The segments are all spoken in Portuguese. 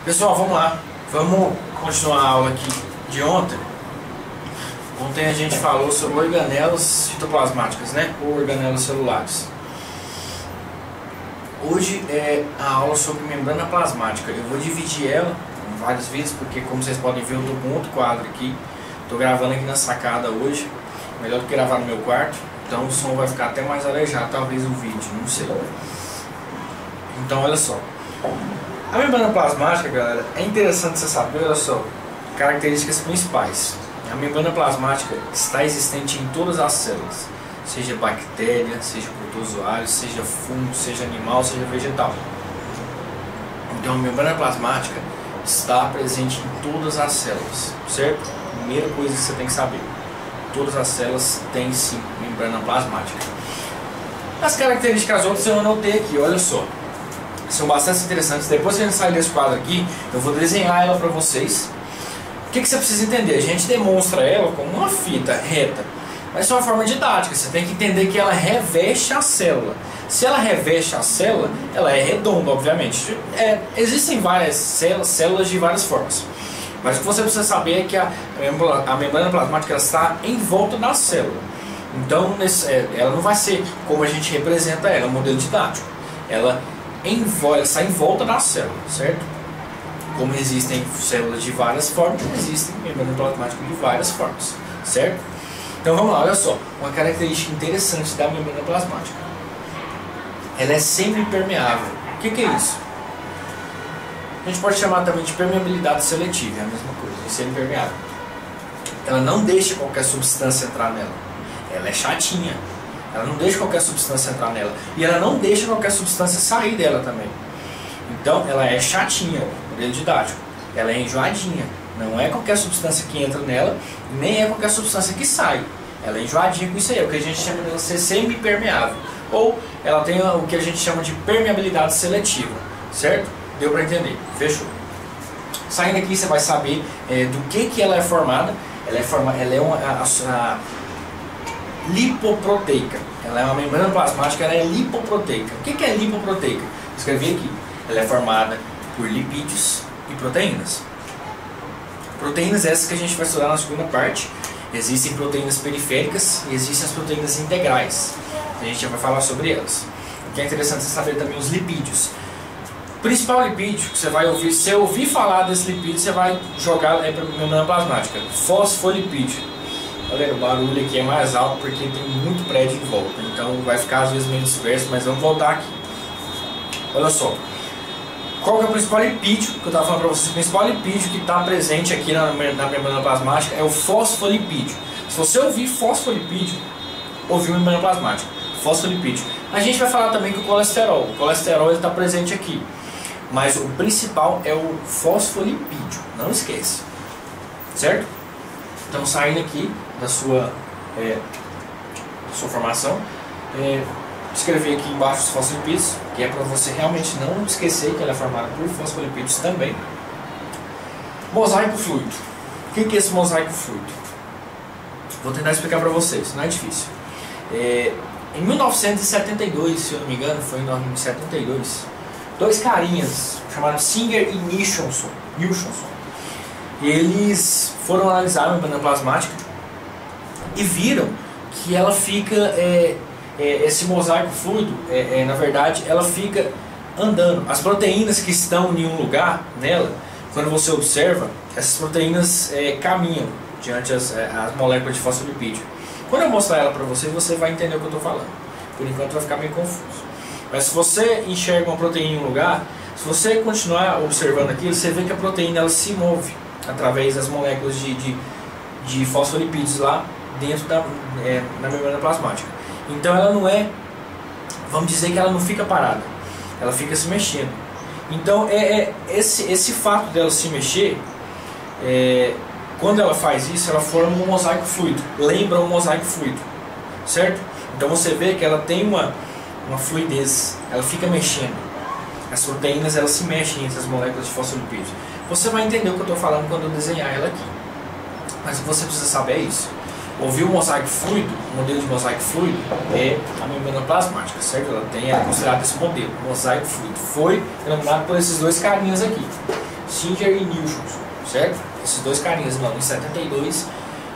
Pessoal, vamos lá. Vamos continuar a aula aqui de ontem. Ontem a gente falou sobre organelas citoplasmáticas, né? Ou organelas celulares. Hoje é a aula sobre membrana plasmática. Eu vou dividir ela em vários vídeos, porque como vocês podem ver eu estou com outro quadro aqui. Estou gravando aqui na sacada hoje. Melhor do que gravar no meu quarto. Então o som vai ficar até mais arejado, talvez o vídeo, não sei. Então olha só. A membrana plasmática, galera, é interessante você saber, olha só, características principais. A membrana plasmática está existente em todas as células, seja bactéria, seja protozoário, seja fungo, seja animal, seja vegetal. Então a membrana plasmática está presente em todas as células, certo? Primeira coisa que você tem que saber. Todas as células têm sim membrana plasmática. As características outras eu anotei aqui, olha só. São bastante interessantes. Depois que a gente sair desse quadro aqui, eu vou desenhar ela para vocês. O que você precisa entender? A gente demonstra ela como uma fita reta, mas é uma forma didática. Você tem que entender que ela reveste a célula. Se ela reveste a célula, ela é redonda, obviamente. Existem várias células de várias formas. Mas o que você precisa saber é que a membrana plasmática ela está em volta da célula. Então, ela não vai ser como a gente representa ela, um modelo didático. Ela está em volta da célula, certo? Como existem células de várias formas, existem membrana plasmática de várias formas, certo? Então vamos lá, olha só. Uma característica interessante da membrana plasmática. Ela é sempre permeável. O que é isso? A gente pode chamar também de permeabilidade seletiva, é a mesma coisa, de ser impermeável. Ela não deixa qualquer substância entrar nela. Ela é chatinha. Ela não deixa qualquer substância entrar nela. E ela não deixa qualquer substância sair dela também. Então ela é chatinha, modelo didático. Ela é enjoadinha. Não é qualquer substância que entra nela, nem é qualquer substância que sai. Ela é enjoadinha com isso aí, é o que a gente chama de ser semi-permeável. Ou ela tem o que a gente chama de permeabilidade seletiva, certo? Deu para entender? Fechou. Saindo aqui você vai saber do que ela é formada. Ela é uma lipoproteica. Ela é uma membrana plasmática, ela é lipoproteica. O que é lipoproteica? Escrevi aqui. Ela é formada por lipídios e proteínas. Proteínas essas que a gente vai estudar na segunda parte. Existem proteínas periféricas e existem as proteínas integrais. A gente já vai falar sobre elas. O que é interessante você saber também os lipídios. O principal lipídio que você vai ouvir, se você ouvir falar desse lipídio, você vai jogar para a membrana plasmática. Fosfolipídio. Galera, o barulho aqui é mais alto porque tem muito prédio em volta. Então vai ficar às vezes meio disperso, mas vamos voltar aqui. Olha só. Qual que é o principal lipídio que eu estava falando para vocês? O principal lipídio que está presente aqui na membrana plasmática é o fosfolipídio. Se você ouvir fosfolipídio, ouviu membrana plasmática. Fosfolipídio. A gente vai falar também que o colesterol. O colesterol está presente aqui. Mas o principal é o fosfolipídio. Não esqueça. Certo? Então, saindo aqui da sua formação, escrever aqui embaixo os fosfolipídios, que é para você realmente não esquecer que ela é formada por fosfolipídios também. Mosaico fluido. O que é esse mosaico fluido? Vou tentar explicar para vocês, não é difícil. Em 1972, se eu não me engano, foi em 1972, dois carinhas chamados Singer e Nicholson, eles foram analisar a membrana plasmática e viram que ela fica, esse mosaico fluido, na verdade, ela fica andando. As proteínas que estão em um lugar nela, quando você observa, essas proteínas caminham diante as moléculas de fosfolipídio. Quando eu mostrar ela para você, você vai entender o que eu estou falando. Por enquanto vai ficar meio confuso. Mas se você enxerga uma proteína em um lugar, se você continuar observando aquilo, você vê que a proteína ela se move através das moléculas de fosfolipídios lá dentro na membrana plasmática. Então ela não vamos dizer que ela não fica parada, ela fica se mexendo. Então esse fato dela se mexer, quando ela faz isso, ela forma um mosaico fluido, lembra um mosaico fluido, certo? Então você vê que ela tem uma fluidez, ela fica mexendo. As proteínas elas se mexem entre as moléculas de fosfolipídios. Você vai entender o que eu estou falando quando eu desenhar ela aqui. Mas o que você precisa saber é isso. Ouvir o mosaico fluido, o modelo de mosaico fluido é a membrana plasmática, certo? Ela é considerada esse modelo, mosaico fluido. Foi denominado por esses dois carinhas aqui, Singer e Nielsen, certo? Esses dois carinhas em 1972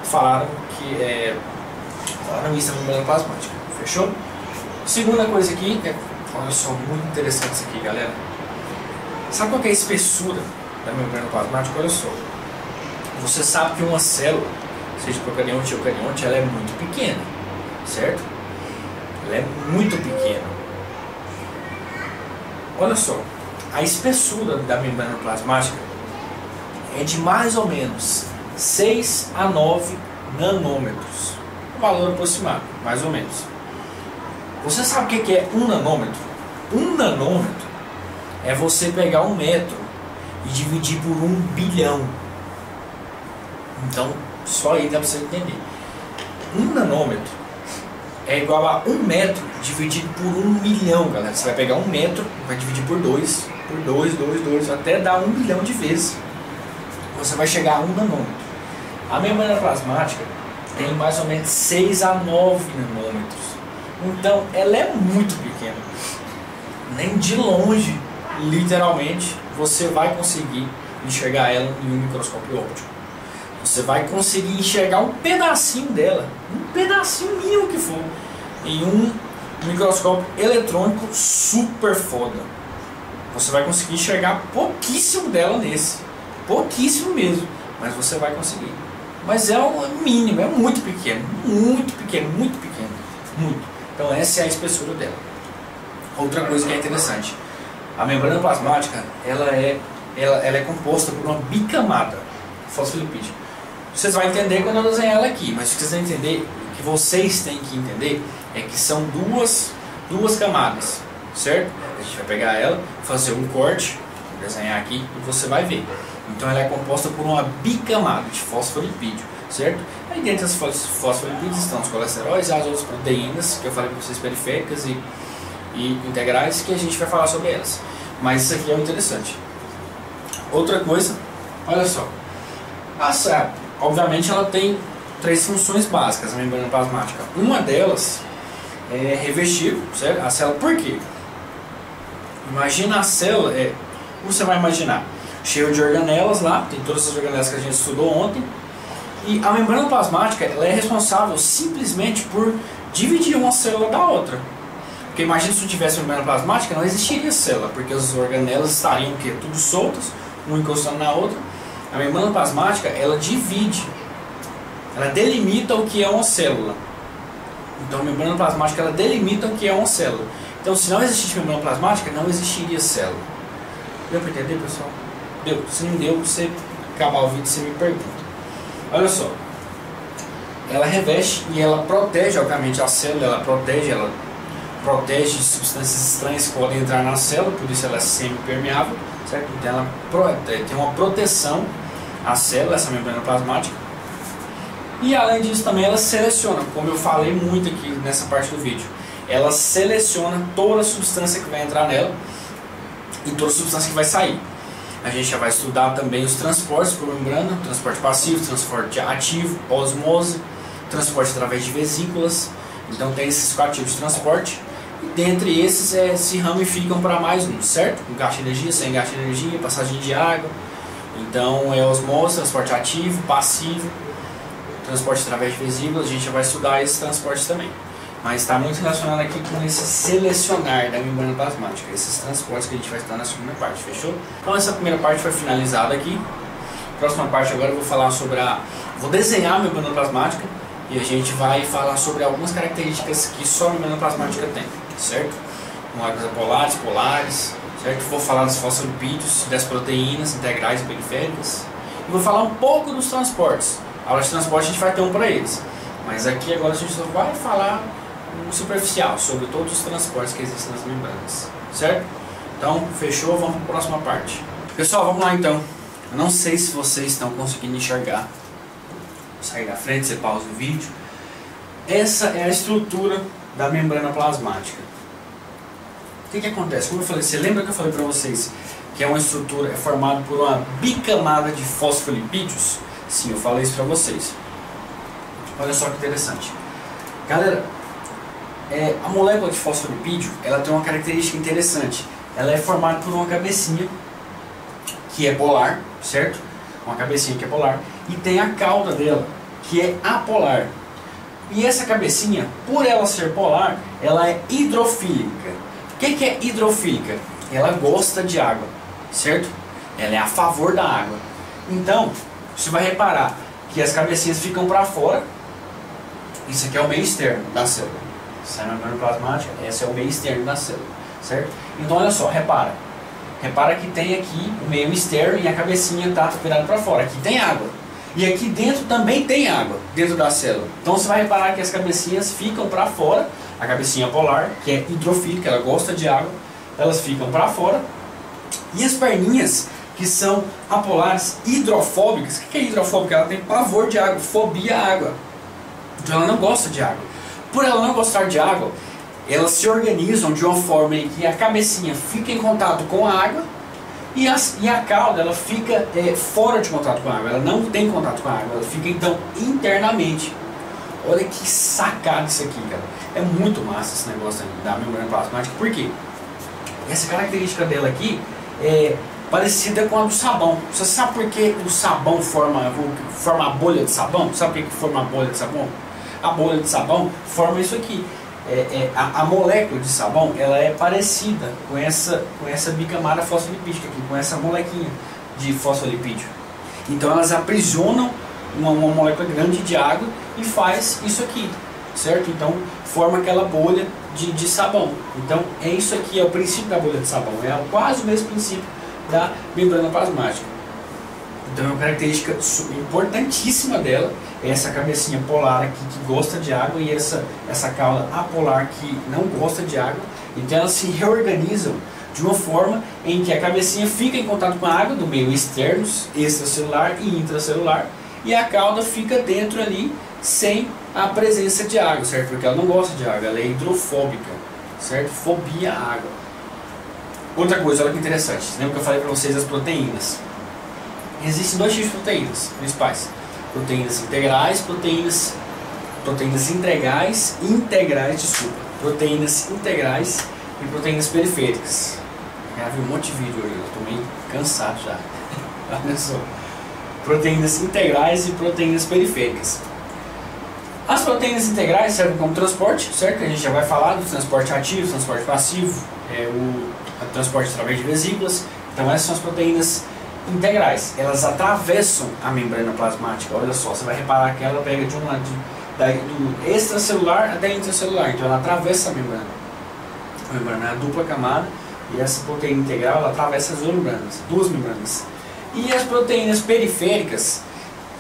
falaram falaram isso na membrana plasmática. Fechou? Segunda coisa aqui, olha só, muito interessante isso aqui, galera. Sabe qual que é a espessura da membrana plasmática? Olha só. Você sabe que uma célula, seja procarionte ou eucarionte, ela é muito pequena, certo? Ela é muito pequena. Olha só, a espessura da membrana plasmática é de mais ou menos 6 a 9 nanômetros. Um valor aproximado, mais ou menos. Você sabe o que é um nanômetro? Um nanômetro é você pegar 1 metro e dividir por 1 bilhão. Então, só aí dá para você entender. 1 nanômetro é igual a 1 metro dividido por 1 milhão, galera. Você vai pegar 1 metro, vai dividir por 2, até dar 1 milhão de vezes. Você vai chegar a 1 nanômetro. A membrana plasmática tem mais ou menos 6 a 9 nanômetros. Então, ela é muito pequena. Nem de longe, literalmente, você vai conseguir enxergar ela em um microscópio óptico. Você vai conseguir enxergar um pedacinho dela, um pedacinho mínimo que for, em um microscópio eletrônico super foda. Você vai conseguir enxergar pouquíssimo dela nesse, pouquíssimo mesmo, mas você vai conseguir. Mas é o mínimo, é muito pequeno, muito pequeno, muito pequeno, muito. Então essa é a espessura dela. Outra coisa que é interessante, a membrana plasmática, ela é composta por uma bicamada fosfolipídio. Vocês vão entender quando eu desenhar ela aqui, mas se vocês entender, o que vocês têm que entender é que são duas camadas, certo? A gente vai pegar ela, fazer um corte, vou desenhar aqui e você vai ver. Então ela é composta por uma bicamada de fosfolipídio, certo? Aí dentro das fosfolipídios estão os colesteróis e as outras proteínas, que eu falei para vocês, periféricas e integrais, que a gente vai falar sobre elas. Mas isso aqui é o interessante. Outra coisa, olha só. Obviamente ela tem 3 funções básicas, a membrana plasmática. Uma delas é revestir, certo? A célula, por quê? Imagina a célula, como você vai imaginar? Cheio de organelas lá, tem todas as organelas que a gente estudou ontem. E a membrana plasmática, ela é responsável simplesmente por dividir uma célula da outra. Porque imagina se não tivesse membrana plasmática, não existiria célula, porque as organelas estariam o quê? Tudo soltas, uma encostando na outra. A membrana plasmática, ela divide, ela delimita o que é uma célula. Então a membrana plasmática, ela delimita o que é uma célula. Então se não existisse membrana plasmática, não existiria célula. Deu para entender, pessoal? Deu. Se não deu, você acabar o vídeo, você me pergunta. Olha só. Ela reveste e ela protege, obviamente, a célula, ela protege de substâncias estranhas que podem entrar na célula, por isso ela é semi-permeável, certo? Então ela tem uma proteção à célula, essa membrana plasmática. E além disso também ela seleciona, como eu falei muito aqui nessa parte do vídeo, ela seleciona toda a substância que vai entrar nela e toda a substância que vai sair. A gente já vai estudar também os transportes por membrana, transporte passivo, transporte ativo, osmose, transporte através de vesículas. Então tem esses 4 tipos de transporte. E dentre esses se ramificam para mais um, certo? Com gasto de energia, sem gasto de energia, passagem de água. Então é osmose, transporte ativo, passivo, transporte através de vesículas. A gente já vai estudar esses transportes também. Mas está muito relacionado aqui com esse selecionar da membrana plasmática, esses transportes que a gente vai estudar na segunda parte, fechou? Então essa primeira parte foi finalizada aqui. Próxima parte agora eu vou falar sobre vou desenhar a membrana plasmática e a gente vai falar sobre algumas características que só a membrana plasmática tem, certo? Moléculas polares, certo? Vou falar dos fosfolipídios, das proteínas integrais e periféricas. E vou falar um pouco dos transportes. A aula de transporte a gente vai ter um para eles. Mas aqui agora a gente só vai falar superficial sobre todos os transportes que existem nas membranas, certo? Então, fechou, vamos para a próxima parte. Pessoal, vamos lá então. Eu não sei se vocês estão conseguindo enxergar. Vou sair da frente, você pausa o vídeo. Essa é a estrutura da membrana plasmática. O que acontece? Como eu falei, você lembra que eu falei para vocês que é uma estrutura formada por uma bicamada de fosfolipídios? Sim, eu falei isso para vocês. Olha só que interessante. Galera, a molécula de fosfolipídio, ela tem uma característica interessante. Ela é formada por uma cabecinha que é polar, certo? Uma cabecinha que é polar. E tem a cauda dela, que é apolar. E essa cabecinha, por ela ser polar, ela é hidrofílica. O que é hidrofílica? Ela gosta de água, certo? Ela é a favor da água. Então, você vai reparar que as cabecinhas ficam para fora. Isso aqui é o meio externo da célula. Essa é a membrana plasmática, esse é o meio externo da célula, certo? Então, olha só, repara. Repara que tem aqui o meio externo e a cabecinha está virada para fora. Aqui tem água. E aqui dentro também tem água, dentro da célula. Então você vai reparar que as cabecinhas ficam para fora. A cabecinha polar, que é hidrofílica, ela gosta de água, elas ficam para fora. E as perninhas, que são apolares hidrofóbicas. O que é hidrofóbica? Ela tem pavor de água, fobia à água. Então ela não gosta de água. Por ela não gostar de água, elas se organizam de uma forma em que a cabecinha fica em contato com a água e a cauda ela fica fora de contato com a água. Ela não tem contato com a água, ela fica então internamente. Olha que sacada isso aqui, cara. É muito massa esse negócio da membrana plasmática. Por quê? Essa característica dela aqui é parecida com a do sabão. Você sabe por que o sabão forma a bolha de sabão? Sabe por que forma a bolha de sabão? A bolha de sabão forma isso aqui. A molécula de sabão ela é parecida com essa bicamada fosfolipídica aqui, com essa molequinha de fosfolipídio. Então elas aprisionam uma molécula grande de água e faz isso aqui, certo? Então forma aquela bolha de sabão. Então é isso aqui, é o princípio da bolha de sabão, é quase o mesmo princípio da membrana plasmática. Então é uma característica importantíssima dela, é essa cabecinha polar aqui que gosta de água e essa cauda apolar que não gosta de água. Então elas se reorganizam de uma forma em que a cabecinha fica em contato com a água do meio externo, extracelular e intracelular, e a cauda fica dentro ali sem a presença de água, certo? Porque ela não gosta de água, ela é hidrofóbica, certo? Fobia à água. Outra coisa, olha que interessante, lembra que eu falei para vocês das proteínas? Existem dois tipos de proteínas principais: proteínas integrais, proteínas proteínas integrais e proteínas periféricas. Já vi um monte de vídeo hoje, eu estou meio cansado já. Olha só. Proteínas integrais e proteínas periféricas. As proteínas integrais servem como transporte, certo? A gente já vai falar do transporte ativo, transporte passivo, o transporte através de vesículas. Então essas são as proteínas integrais. Elas atravessam a membrana plasmática. Olha só, você vai reparar que ela pega de um lado do extracelular até intracelular. Então ela atravessa a membrana. A membrana é a dupla camada e essa proteína integral ela atravessa as duas membranas. E as proteínas periféricas,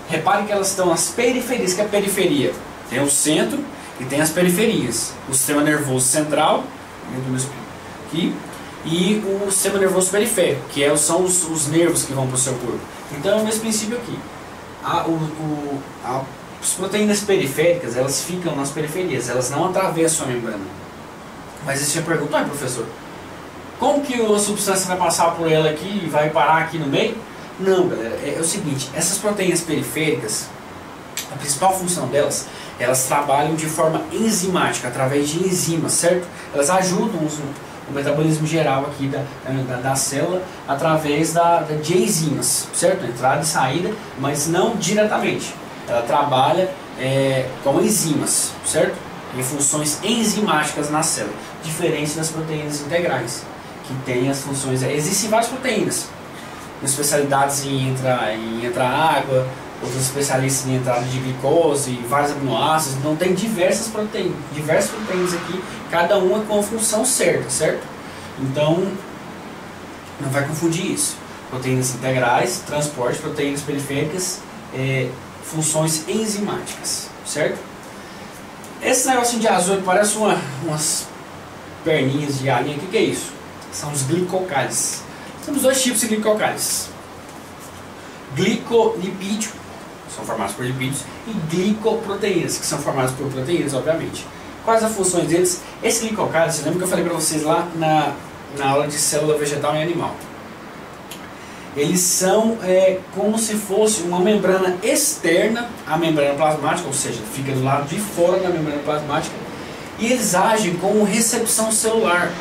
repare que elas estão nas periferias. Que é a periferia? Tem o centro e tem as periferias. O sistema nervoso central, aqui, e o sistema nervoso periférico, que são os nervos que vão para o seu corpo. Então é o mesmo princípio aqui. As proteínas periféricas, elas ficam nas periferias, elas não atravessam a membrana. Mas aí você pergunta, professor, como que a substância vai passar por ela aqui e vai parar aqui no meio? Não, galera, é o seguinte, essas proteínas periféricas, a principal função delas, elas trabalham de forma enzimática, através de enzimas, certo? Elas ajudam o metabolismo geral aqui da célula através de enzimas, certo? Entrada e saída, mas não diretamente. Ela trabalha com enzimas, certo? Em funções enzimáticas na célula, diferente das proteínas integrais, que tem as funções... Existem várias proteínas, especialidades em entrar água, outros especialistas em entrada de glicose, vários aminoácidos. Então tem diversas proteínas aqui, cada uma com a função certa, certo? Então não vai confundir isso. Proteínas integrais, transporte, proteínas periféricas, funções enzimáticas, certo? Esse negocinho de azul que parece umas perninhas de galinha, o que é isso? São os glicocálices. Temos dois tipos de glicocálices: glicolipídio, que são formados por lipídios, e glicoproteínas, que são formadas por proteínas, obviamente. Quais as funções deles? Esse glicocálice, lembra que eu falei para vocês lá na aula de célula vegetal e animal? Eles são como se fosse uma membrana externa à membrana plasmática, ou seja, fica do lado de fora da membrana plasmática, e eles agem como recepção celular.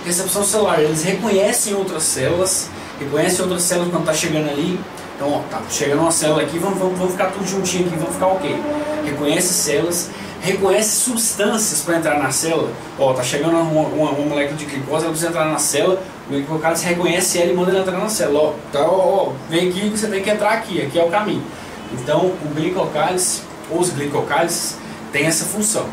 Recepção celular, eles reconhecem outras células reconhece outras células quando está chegando ali. Então, ó, tá chegando uma célula aqui, vamos ficar tudo juntinho aqui, vamos ficar ok. Reconhece células, reconhece substâncias para entrar na célula. Ó, tá chegando uma molécula de glicose, ela precisa entrar na célula, o glicocálise reconhece ela e manda ela entrar na célula. Ó, então, ó, vem aqui que você tem que entrar aqui é o caminho. Então, o glicocálise, os glicocálices, tem essa função.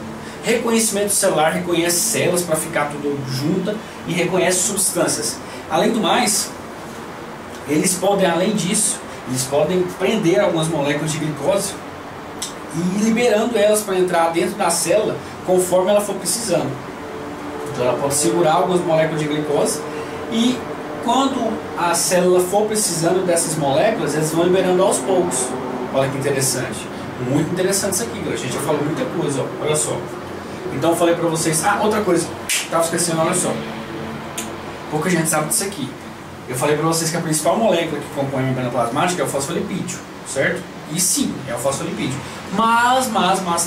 Reconhecimento celular reconhece células para ficar tudo junta e reconhece substâncias. Além do mais, eles podem, além disso, eles podem prender algumas moléculas de glicose e ir liberando elas para entrar dentro da célula conforme ela for precisando. Então ela pode segurar algumas moléculas de glicose e quando a célula for precisando dessas moléculas, elas vão liberando aos poucos. Olha que interessante. Muito interessante isso aqui, galera. A gente já falou muita coisa, ó. Olha só. Então eu falei pra vocês... Ah, outra coisa. Tava esquecendo, olha só. Pouca gente sabe disso aqui. Eu falei pra vocês que a principal molécula que compõe a membrana plasmática é o fosfolipídio, certo? E sim, é o fosfolipídio. Mas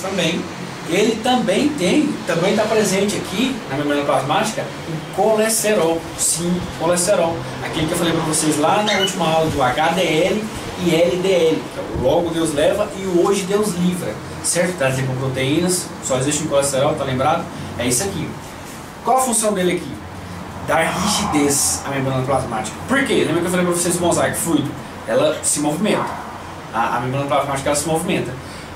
também, ele também está presente aqui na membrana plasmática o colesterol. Sim, colesterol. Aquele que eu falei pra vocês lá na última aula do HDL e LDL. Então, logo Deus leva e hoje Deus livra. Certo? Tá com proteínas, só existe um colesterol, tá lembrado? É isso aqui. Qual a função dele aqui? Dar rigidez à membrana plasmática. Por quê? Lembra que eu falei para vocês do mosaico fluido? Ela se movimenta. A membrana plasmática ela se movimenta.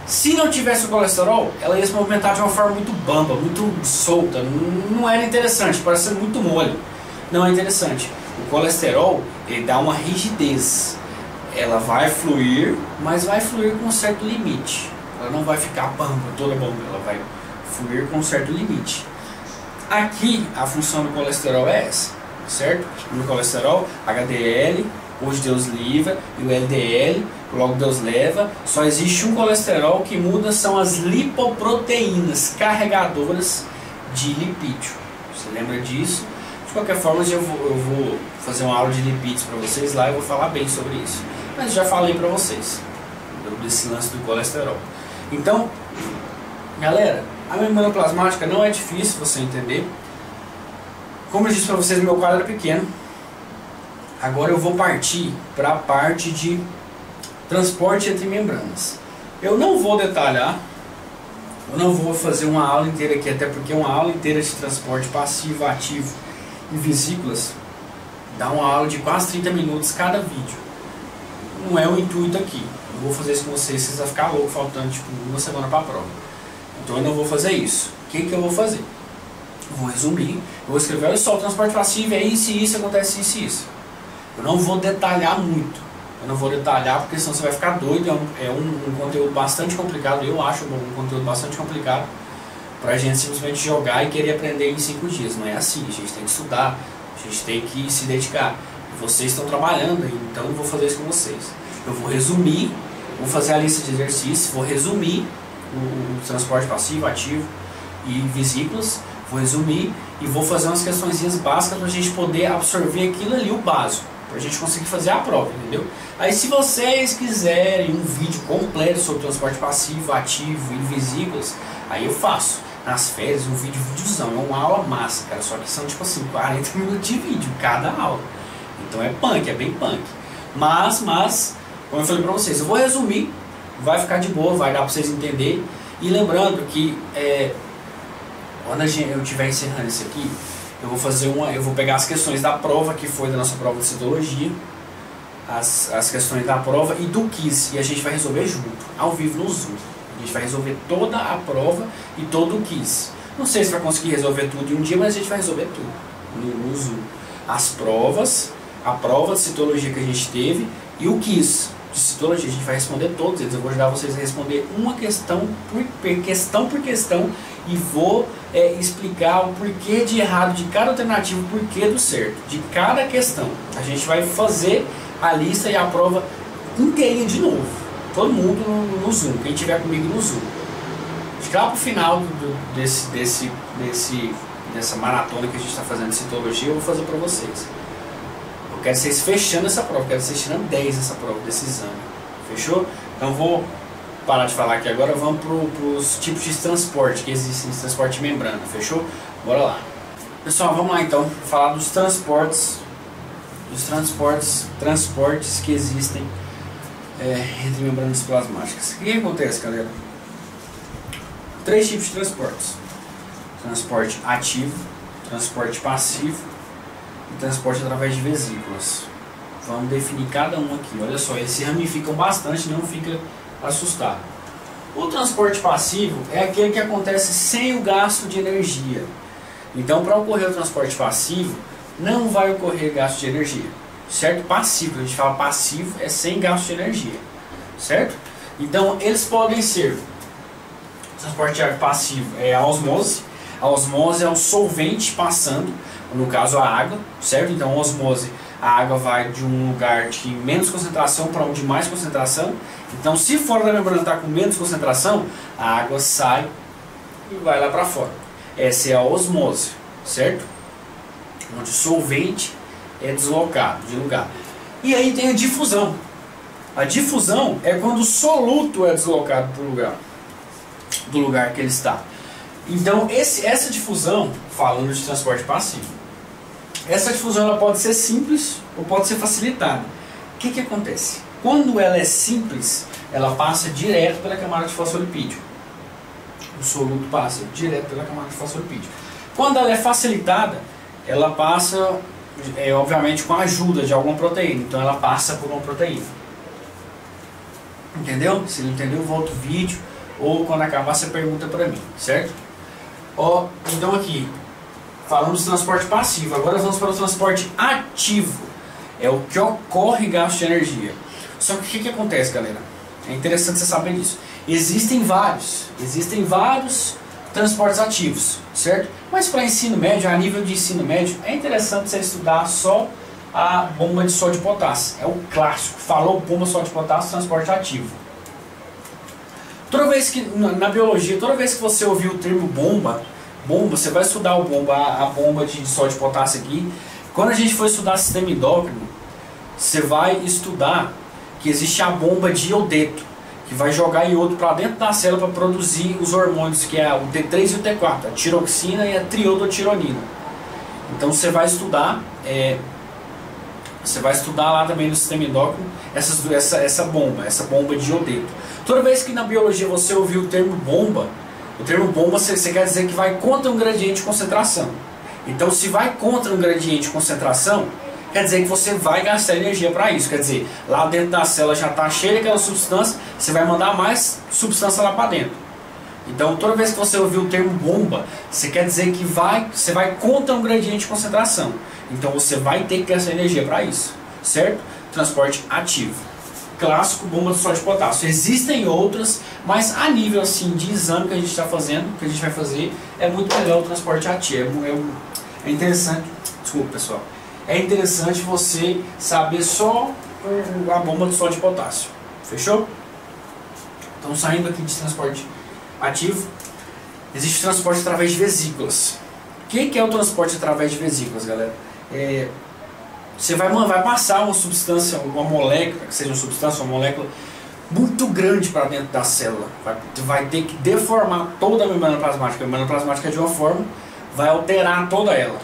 Se não tivesse o colesterol, ela ia se movimentar de uma forma muito bamba, muito solta. Não era interessante, parece ser muito mole. Não é interessante. O colesterol, ele dá uma rigidez. Ela vai fluir, mas vai fluir com um certo limite. Ela não vai ficar bamba, toda bamba. Ela vai fluir com um certo limite. Aqui a função do colesterol é essa, certo? No colesterol, HDL, hoje Deus livra, e o LDL, logo Deus leva. Só existe um colesterol que muda, são as lipoproteínas carregadoras de lipídio. Você lembra disso? De qualquer forma, eu vou fazer uma aula de lipídios para vocês lá e vou falar bem sobre isso. Mas já falei para vocês desse lance do colesterol. Então, galera, a membrana plasmática não é difícil você entender. Como eu disse para vocês, meu quadro é pequeno. Agora eu vou partir para a parte de transporte entre membranas. Eu não vou detalhar, eu não vou fazer uma aula inteira aqui, até porque uma aula inteira de transporte passivo, ativo e vesículas dá uma aula de quase 30 minutos cada vídeo. Não é o intuito aqui. Eu vou fazer isso com vocês vão ficar louco faltando tipo uma semana para a prova. Então eu não vou fazer isso. O que eu vou fazer? Eu vou resumir, eu vou escrever, olha só, o transporte passivo é isso e isso, acontece isso e isso. Eu não vou detalhar muito. Eu não vou detalhar porque senão você vai ficar doido. É um conteúdo bastante complicado, eu acho um conteúdo bastante complicado pra gente simplesmente jogar e querer aprender em 5 dias. Não é assim, a gente tem que estudar, a gente tem que se dedicar. Vocês estão trabalhando aí, então eu vou fazer isso com vocês. Eu vou resumir, vou fazer a lista de exercícios, vou resumir o transporte passivo, ativo e vesículas, vou resumir e vou fazer umas questõezinhas básicas para a gente poder absorver aquilo ali, o básico, para a gente conseguir fazer a prova, entendeu? Aí se vocês quiserem um vídeo completo sobre transporte passivo, ativo e vesículas, aí eu faço. Nas férias, um videozão, é uma aula massa, cara, só que são tipo assim, 40 minutos de vídeo cada aula. Então é punk, é bem punk. Mas, como eu falei pra vocês, eu vou resumir, vai ficar de boa, vai dar pra vocês entenderem. E lembrando que quando eu estiver encerrando isso aqui, eu vou pegar as questões da prova, que foi da nossa prova de citologia, as questões da prova e do quiz, e a gente vai resolver junto, ao vivo no Zoom. A gente vai resolver toda a prova e todo o quiz. Não sei se vai conseguir resolver tudo em um dia, mas a gente vai resolver tudo no Zoom. As provas, a prova de citologia que a gente teve e o quiz de citologia, a gente vai responder todos eles. Eu vou ajudar vocês a responder uma questão por questão e vou explicar o porquê de errado de cada alternativa, o porquê do certo de cada questão. A gente vai fazer a lista e a prova inteirinha de novo. Todo mundo no Zoom, quem estiver comigo no Zoom. Acho que lá pro final dessa maratona que a gente está fazendo de citologia, eu vou fazer para vocês. Eu quero vocês fechando essa prova, eu quero vocês tirando 10 nessa prova, desse exame. Fechou? Então vou parar de falar aqui agora, vamos para os tipos de transporte que existem, de transporte de membrana. Fechou? Bora lá. Pessoal, vamos lá então, falar dos transportes dos transportes que existem entre membranas plasmáticas. O que acontece, galera? 3 tipos de transportes: transporte ativo, transporte passivo e transporte através de vesículas. Vamos definir cada um aqui. Olha só, eles se ramificam bastante, não fica assustado. O transporte passivo é aquele que acontece sem o gasto de energia. Então, para ocorrer o transporte passivo, não vai ocorrer gasto de energia, certo? Passivo, a gente fala passivo, é sem gasto de energia, certo? Então, eles podem ser, transporte passivo é a osmose. A osmose é um solvente passando, no caso a água, certo? Então, a osmose, a água vai de um lugar de menos concentração para um de mais concentração. Então, se fora da membrana está com menos concentração, a água sai e vai lá para fora. Essa é a osmose, certo? Onde o solvente é deslocado de lugar. E aí tem a difusão. A difusão é quando o soluto é deslocado do lugar que ele está. Então, essa difusão, falando de transporte passivo, essa difusão ela pode ser simples ou pode ser facilitada. O que acontece? Quando ela é simples, ela passa direto pela camada de fosfolipídio. O soluto passa direto pela camada de fosfolipídio. Quando ela é facilitada, ela passa, obviamente, com a ajuda de alguma proteína. Então ela passa por uma proteína. Entendeu? Se não entendeu, volta o vídeo. Ou quando acabar, você pergunta para mim, certo? Então aqui, falamos do transporte passivo. Agora vamos para o transporte ativo. É o que ocorre gasto de energia. Só que o que acontece, galera? É interessante você saber disso. Existem vários transportes ativos, certo? Mas para ensino médio, a nível de ensino médio, é interessante você estudar só a bomba de sódio e potássio. É o clássico. Falou bomba, sódio e potássio, transporte ativo. Toda vez que, na biologia, toda vez que você ouvir o termo bomba, você vai estudar a bomba de sódio e potássio aqui. Quando a gente for estudar sistema endócrino, você vai estudar que existe a bomba de iodeto, que vai jogar iodo para dentro da célula para produzir os hormônios, que é o T3 e o T4, a tiroxina e a triodotironina. Então você vai estudar lá também no sistema endócrino essa bomba de iodeto. Toda vez que na biologia você ouvir o termo bomba você quer dizer que vai contra um gradiente de concentração. Então, se vai contra um gradiente de concentração, quer dizer que você vai gastar energia para isso. Quer dizer, lá dentro da célula já está cheia daquela substância, você vai mandar mais substância lá para dentro. Então, toda vez que você ouvir o termo bomba, você quer dizer que você vai contra um gradiente de concentração. Então, você vai ter que gastar energia para isso, certo? Transporte ativo. Clássico, bomba de sódio e potássio. Existem outras, mas a nível assim, de exame que a gente está fazendo, que a gente vai fazer, é muito melhor o transporte ativo. É interessante, desculpa pessoal, é interessante você saber só a bomba de sódio e potássio. Fechou? Então, saindo aqui de transporte ativo, existe transporte através de vesículas. O que é o transporte através de vesículas, galera? Você vai passar uma substância, uma molécula, que seja uma substância, uma molécula muito grande para dentro da célula. Vai ter que deformar toda a membrana plasmática. A membrana plasmática de uma forma vai alterar toda ela.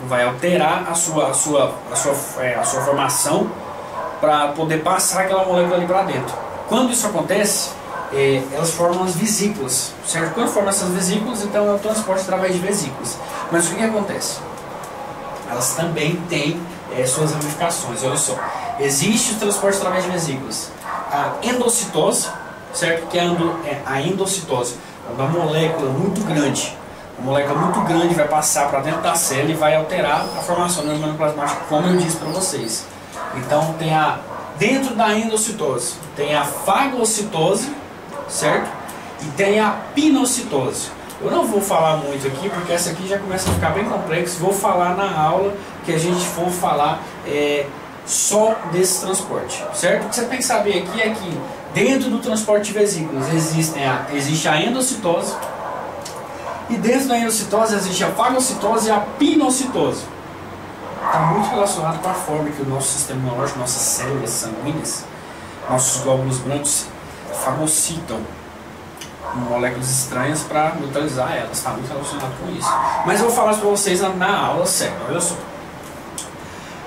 Vai alterar a sua formação para poder passar aquela molécula ali para dentro. Quando isso acontece, elas formam as vesículas, certo? Quando formam essas vesículas, então é o transporte através de vesículas. Mas o que acontece? Elas também têm suas ramificações. Olha só, existe o transporte através de vesículas. A endocitose, certo? Que é a endocitose, é uma molécula muito grande. Uma molécula muito grande vai passar para dentro da célula e vai alterar a formação da membrana plasmática, como eu disse para vocês. Então dentro da endocitose tem a fagocitose, certo? E tem a pinocitose. Eu não vou falar muito aqui, porque essa aqui já começa a ficar bem complexo. Vou falar na aula que a gente for falar só desse transporte, certo? O que você tem que saber aqui é que dentro do transporte de vesículas existe a endocitose, e dentro da endocitose existe a fagocitose e a pinocitose. Está muito relacionado com a forma que o nosso sistema imunológico, nossas células sanguíneas, nossos glóbulos brancos fagocitam moléculas estranhas para neutralizar elas. Está muito relacionado com isso. Mas eu vou falar isso para vocês na aula séria. Olha só.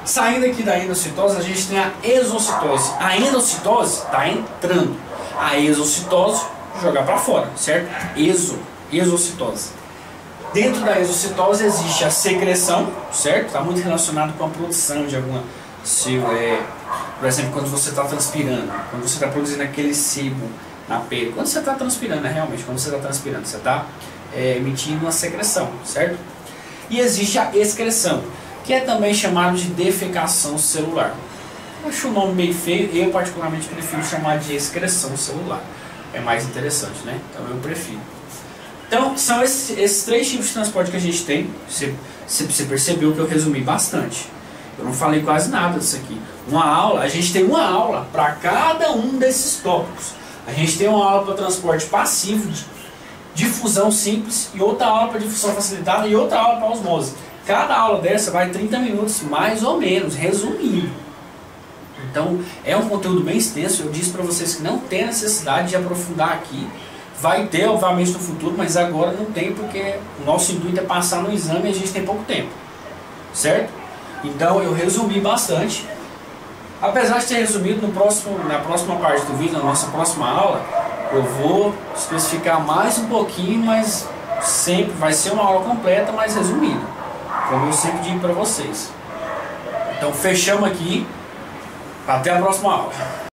Saindo aqui da endocitose, a gente tem a exocitose. A endocitose está entrando. A exocitose, jogar para fora, certo? Exocitose. Dentro da exocitose existe a secreção, certo? Está muito relacionado com a produção de alguma... por exemplo, quando você está transpirando, quando você está produzindo aquele sebo na pele. Quando você está transpirando, realmente, quando você está transpirando, você está emitindo uma secreção, certo? E existe a excreção, que é também chamado de defecação celular. Eu acho o nome meio feio, eu particularmente prefiro chamar de excreção celular. É mais interessante, né? Então eu prefiro. Então são esses três tipos de transporte que a gente tem. Você percebeu que eu resumi bastante. Eu não falei quase nada disso aqui. A gente tem uma aula para cada um desses tópicos. A gente tem uma aula para transporte passivo, difusão simples, e outra aula para difusão facilitada, e outra aula para osmose. Cada aula dessa vai 30 minutos, mais ou menos, resumindo. Então, é um conteúdo bem extenso. Eu disse para vocês que não tem necessidade de aprofundar aqui. Vai ter, obviamente, no futuro, mas agora não tem, porque o nosso intuito é passar no exame e a gente tem pouco tempo. Certo? Então, eu resumi bastante. Apesar de ter resumido, na próxima parte do vídeo, na nossa próxima aula, eu vou especificar mais um pouquinho, mas sempre vai ser uma aula completa, mas resumida, como eu sempre digo para vocês. Então, fechamos aqui. Até a próxima aula.